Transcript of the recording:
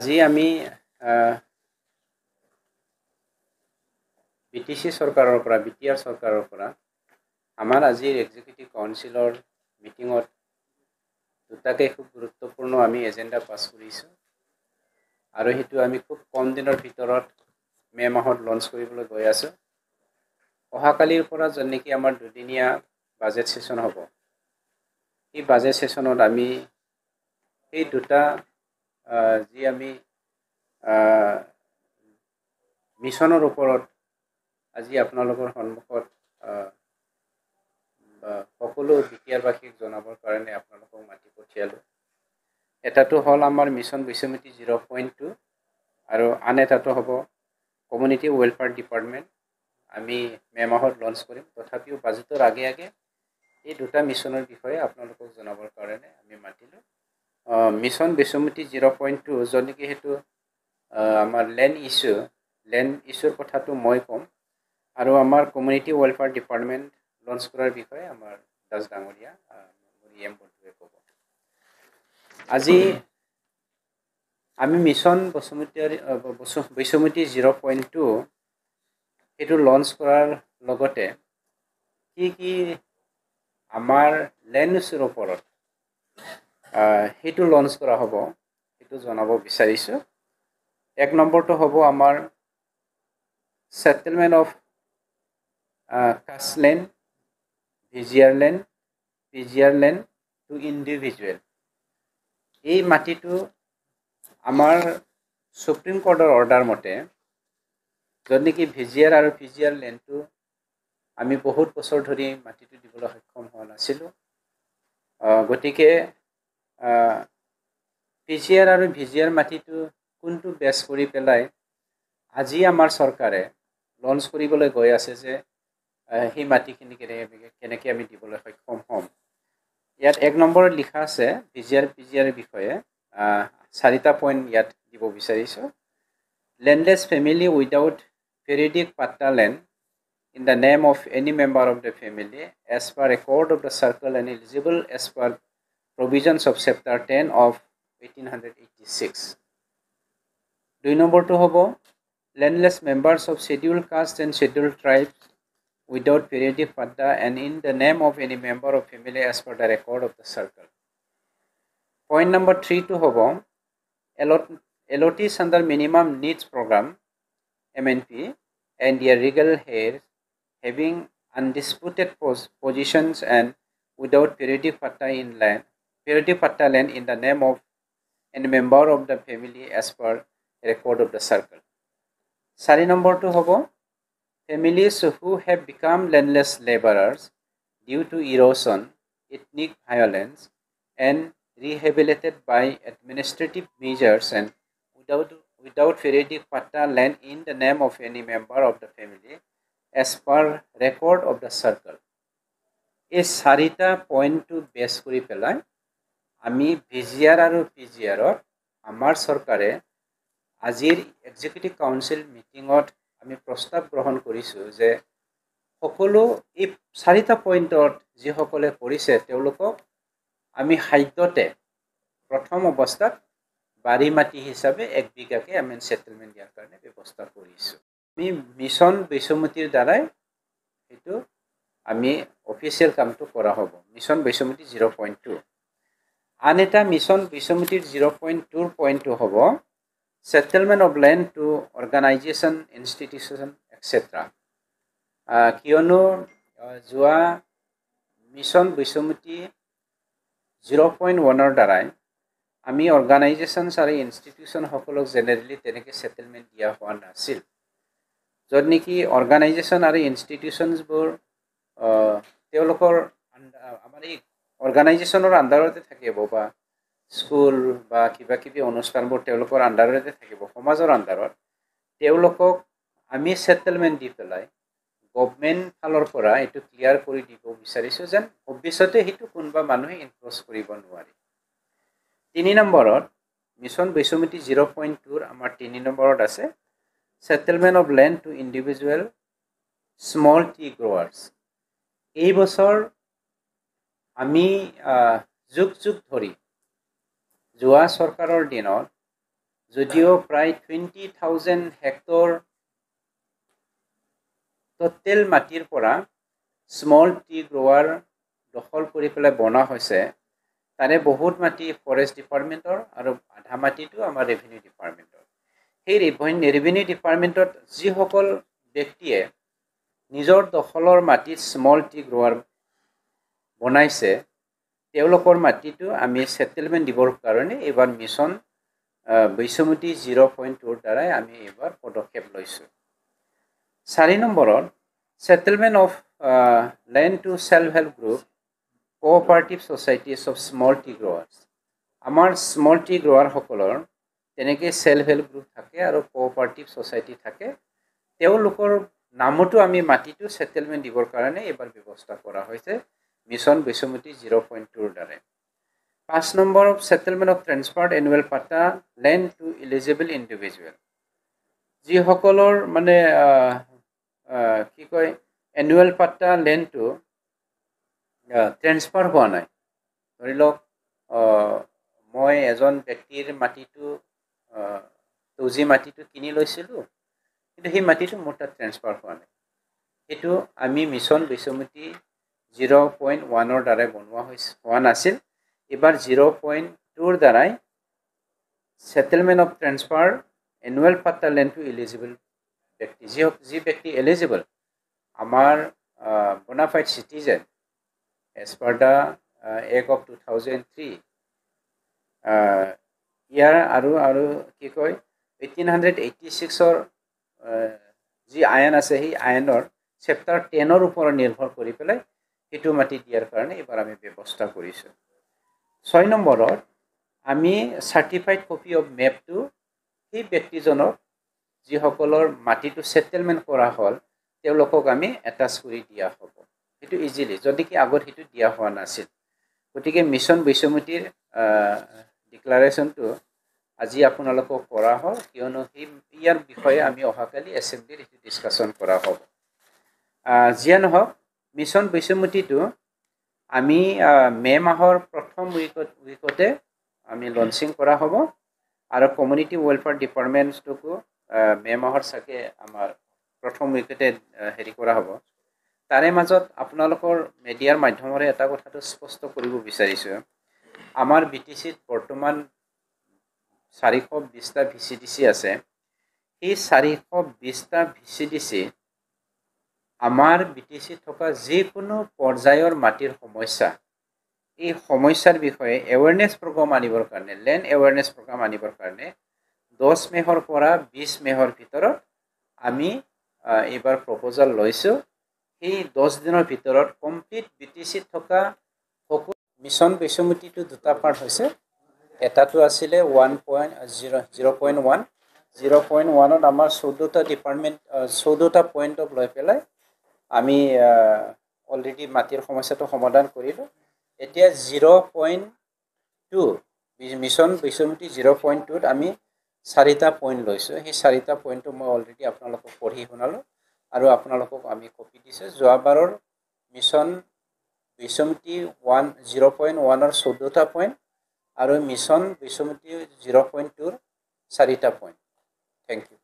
আজি আমি বিটিসি সৰকাৰেৰ পৰা বিটিআৰ সৰকাৰেৰ পৰা আমাৰ আজিৰ এক্সিকিউটিভ কাউন্সিলৰ মিটিঙত দুটাকে খুব গুৰুত্বপূৰ্ণ আমি এজেন্ডা পাছ কৰিছো আৰু হেতু আমি খুব কম দিনৰ ভিতৰত মে মাহত লঞ্চ কৰিবলৈ গৈ আছো অহাকালিৰ পৰা যেনেকি আমাৰ দুদিনীয়া বাজেট সেশন হ'ব এই বাজেট সেশনত আমি এই দুটা যি আমি মিশনৰ ওপৰত আজি আপোনালোকৰ সন্মুখত সকলো বিটিআৰবাসীক জনাবৰ কাৰণে আপোনালোকক মাতি পঠিয়ালো এটাটো হ'ল আমাৰ মিশন বিশ্বমিতি 0.2 আৰু আন এটাটো হ'ব কমিউনিটি ওয়েলফেয়াৰ ডিপাৰ্টমেন্ট আমি মে মাহত লঞ্চ কৰিম তথাপিও বাজেটৰ আগে আগে এই দুটা মিশনৰ বিষয়ে আপোনালোকক জনাবৰ কাৰণে আমি মাতিলো মিশন বিশ্বমিতি 0.2 জনেকি হেতু আমাৰ ল্যান্ড ইস্যুৰ কথাটো মই কম আৰু আমাৰ কমিউনিটি ওয়েলফেয়াৰ ডিপাৰ্টমেন্ট লঞ্চ কৰাৰ বিষয়ে আমাৰ দাস ডাঙৰীয়া এম বন্ধুৱে ক'ব আজি আমি মিশন বিশ্বমিতি 0.2 এটো লঞ্চ কৰাৰ লগতে কি আমাৰ ল্যান্ড ইস্যুৰ ওপৰত হেতু লঞ্চ কৰা হ'ব হেতু জনাব বিচাৰিছো এক নম্বৰটো হ'ব আমাৰ সেটেলমেন্ট অফ কাস্টল্যান্ড পিজিআৰ ল্যান্ড টু ইন্ডিভিজুৱেল এই মাটিটো আমাৰ সুপ্ৰিম কোৰ্টৰ অৰ্ডাৰ মতে যদি কি ভিজিআৰ আৰু পিজিআৰ ল্যান্ডটো আমি বহুত বছৰ ধৰি মাটিটো দিবলৈ সক্ষম হোৱা নাছিলো গতিকে পিজিআৰ আৰু ভিজিআৰ মাটিটো কোনটো বেছ কৰি পেলাই আজি আমাৰ চৰকাৰে লঞ্চ কৰিবলৈ গৈ আছে যে সেই মাটিখিনি কেনেকৈ আমি দিবলৈ সক্ষম হ'ম ইয়াত এক নম্বৰত লিখা আছে ভিজিআৰ পিজিআৰ বিষয়ে চাৰিটা পইণ্ট ইয়াত দিব বিচাৰিছো landless family without periodic patta land in the name of any member of the family as per record of the circle and eligible as per provisions of chapter 10 of 1886 2 নম্বৰটো হ'ব landless members of scheduled caste and scheduled tribes without periodic patta and in the name of any member of family as per the record of the circle. Point number 3 to hobo allottees under minimum needs program MNP and their legal heirs having undisputed positions and without periodic patta land in the name of any member of the family as per record of the circle. 4 number to hobo families who have become landless laborers due to erosion, ethnic violence, and rehabilitated by administrative measures and without periodic patta land in the name of any member of the family as per record of the circle. এই চাৰিটা পইণ্টটো বেছ কৰি পেলাই আমি VGR আৰু পিজিআৰত আমাৰ চৰকাৰে আজিৰ এক্সিকিউটিভ কাউন্সিল মিটিঙত আমি প্ৰস্তাৱ গ্ৰহণ কৰিছোঁ যে সকলো এই চাৰিটা পইণ্টত যিসকলে কৰিছে তেওঁলোকক আমি খাদ্যতে প্ৰথম অৱস্থাত বাৰী মাটি হিচাপে 1 বিঘাকে আমি সেটেলমেন্ট দিয়াৰ কাৰণে ব্যৱস্থা কৰিছোঁ আমি মিশন বিশ্বমিতিৰ দ্বাৰাই এটো আমি অফিচিয়েল কামটো কৰা হ'ব মিশন বিশ্বমিতি 0.2 আন এটা মিশন বিশ্বমিতিৰ 0.2 পইণ্টটো হ'ব settlement of land to organization institution etc কিয়নো যোৱা মিশন বিশ্বমিতি 0.1 দ্বাৰাই আমি অৰ্গানাইজেশনছ আৰু ইনষ্টিটিউচন সকলক জেনেৰেলি তেনেকৈ সেটেলমেন্ট দিয়া হোৱা নাছিল যত নেকি অৰ্গানাইজেশন আৰু ইনষ্টিটিউচনছবোৰ তেওঁলোকৰ আমাৰ এই অৰ্গানাইজেশনৰ আন্ডাৰতে থাকিব বা স্কুল বা কিবা কিবি অনুষ্ঠানবোৰ তেওঁলোকৰ আন্ডাৰতে থাকিব সমাজৰ আন্ডাৰত তেওঁলোকক আমি সেটেলমেন্ট দি পেলাই গভৰ্নমেন্ট ফালৰ পৰা এটো ক্লিয়াৰ কৰি দিব বিচাৰিছো যেন ভৱিষ্যতে হেতু কোনবা মানুহে ইনক্ৰোচ কৰিব নোৱাৰে 3 নম্বৰত মিশন বিশ্বমিতি 0.2 আমাৰ 3 নম্বৰত আছে settlement of land to individual small tea growers এই বছৰ আমি যুগ যুগ ধৰি যোৱা চৰকাৰৰ দিনত যদিও প্ৰায় 20,000 হেক্টৰ টোটেল মাটিৰ পৰা স্মল টি গ্ৰোৱাৰ দখল কৰি পেলাই বনোৱা হৈছে তাৰে বহুত মাটি ফৰেষ্ট ডিপাৰ্টমেণ্টৰ আৰু আধা মাটিটো আমাৰ ৰেভিনিউ ডিপাৰ্টমেণ্টৰ সেই ৰেভিনিউ ডিপাৰ্টমেণ্টত যিসকল ব্যক্তিয়ে নিজৰ দখলৰ মাটিত স্মল টি গ্ৰোৱাৰ বনাইছে তেওঁলোকৰ মাটিটো আমি সেটেলমেন্ট দিবৰ কাৰণে এবাৰ মিছন বৈষমতি 0.2 দ্বাৰাই আমি এবাৰ পদক্ষেপ লৈছোঁ 4 নম্বৰত settlement of land to self help group cooperative societies of small tea growers আমাৰ স্মল টি গ্ৰোৱাৰ সকলৰ তেনেকৈ সেল্ফ হেল্প গ্ৰুপ থাকে আৰু কোঅপাৰেটিভ সোসাইটি থাকে তেওঁলোকৰ নামতো আমি মাটিটো সেটেলমেন্ট দিবৰ কাৰণে এবাৰ ব্যৱস্থা কৰা হৈছে মিছন বৈষমতি 0.2 দ্বাৰাই 5 number of settlement of transferred annual পাটা ল্যান্ড টু এলিজিবল ইণ্ডিভিজুৱেল যিসকলৰ মানে কি কয় এনুৱেল পাটা ল্যান্ডটো ট্ৰান্সফাৰ হোৱা নাই ধৰি লওক মই এজন ব্যক্তিৰ মাটিটো তজি মাটিটো কিনি লৈছিলোঁ কিন্তু সেই মাটিটো মোৰ তাত ট্ৰান্সফাৰ হোৱা নাই এইটো আমি মিছন বৈষমতি 0.1 দ্বাৰাই বনোৱা হোৱা নাছিল এবাৰ 0.2 দ্বাৰাই সেটেলমেন্ট অফ ট্ৰান্সফাৰ এনুৱেল পাটা ল্যান্ড টু এলিজিবল ব্যক্তি যি ব্যক্তি এলিজিবল আমাৰ bona fide citizen as per the Act of 2003 ইয়াৰ আৰু কি কয় 1886 যি আইন আছে সেই আইনৰ চেপ্টাৰ 10 ওপৰত নিৰ্ভৰ কৰি পেলাই সেইটো মাটি দিয়াৰ কাৰণে এবাৰ আমি ব্যৱস্থা কৰিছোঁ 6 নম্বৰত আমি সাৰ্টিফাইড কপি অফ মেপটো সেই ব্যক্তিজনক যিসকলৰ মাটিটো সেটেলমেন্ট কৰা হ'ল তেওঁলোকক আমি এটাচ কৰি দিয়া হ'ব সেইটো ইজিলি যদি কি আগত সেইটো দিয়া হোৱা নাছিল গতিকে মিছন বৈষমতিৰ ডিক্লাৰেশ্যনটো আজি আপোনালোকক কৰা হ'ল কিয়নো ইয়াৰ বিষয়ে আমি অহাকালি এছেম্বলিত এইটো ডিছকাশ্যন কৰা হ'ব যিয়ে নহওক মিছন বৈষমতিটো আমি মে মাহৰ প্ৰথম উইকতে আমি লঞ্চিং কৰা হ'ব আৰু কমিউনিটি ৱেলফেয়াৰ ডিপাৰ্টমেণ্টটোকো মে মাহৰ চাগে আমাৰ প্ৰথম উইকতে হেৰি কৰা হ'ব তাৰে মাজত আপোনালোকৰ মিডিয়াৰ মাধ্যমৰে এটা কথাটো স্পষ্ট কৰিব বিচাৰিছোঁ আমাৰ বিটিচিত বৰ্তমান 420টা ভিচিডিসি আছে এই 420টা ভিচিডিসি আমাৰ বিটিচিত থকা যিকোনো পৰ্যায়ৰ মাটিৰ সমস্যা এই সমস্যাৰ বিষয়ে এৱাৰনেছ প্ৰগ্ৰাম আনিবৰ কাৰণে ল্যান্ড এৱাৰনেছ প্ৰগ্ৰাম আনিবৰ কাৰণে 10 মেহৰ পৰা 20 মেহৰ ভিতৰত আমি এবাৰ প্ৰপ'জাল লৈছোঁ এই 10 দিনৰ ভিতৰত কমপ্লিট বিটিচিত থকা মিছন বৈষমতিটো দুটা পাৰ্ট হৈছে এটাটো আছিলে 1.0.1 0.1ত আমাৰ 14টা ডিপাৰ্টমেন্ট 14টা পইণ্ট অফ লৈ পেলাই আমি অলৰেডি মাটিৰ সমস্যাটো সমাধান কৰিলোঁ এতিয়া 0.2 মিছন বৈষমতি 0.2ত আমি 4টা পইণ্ট লৈছোঁ সেই 4টা পইণ্টটো মই অলৰেডি আপোনালোকক পঢ়ি শুনালোঁ আৰু আপোনালোকক আমি কপি দিছোঁ যোৱাবাৰৰ মিছন বৈষমতি 0.1ৰ 14টা পইণ্ট আৰু মিছন বৈষমতি 0.2ৰ 4টা পইণ্ট থেংক ইউ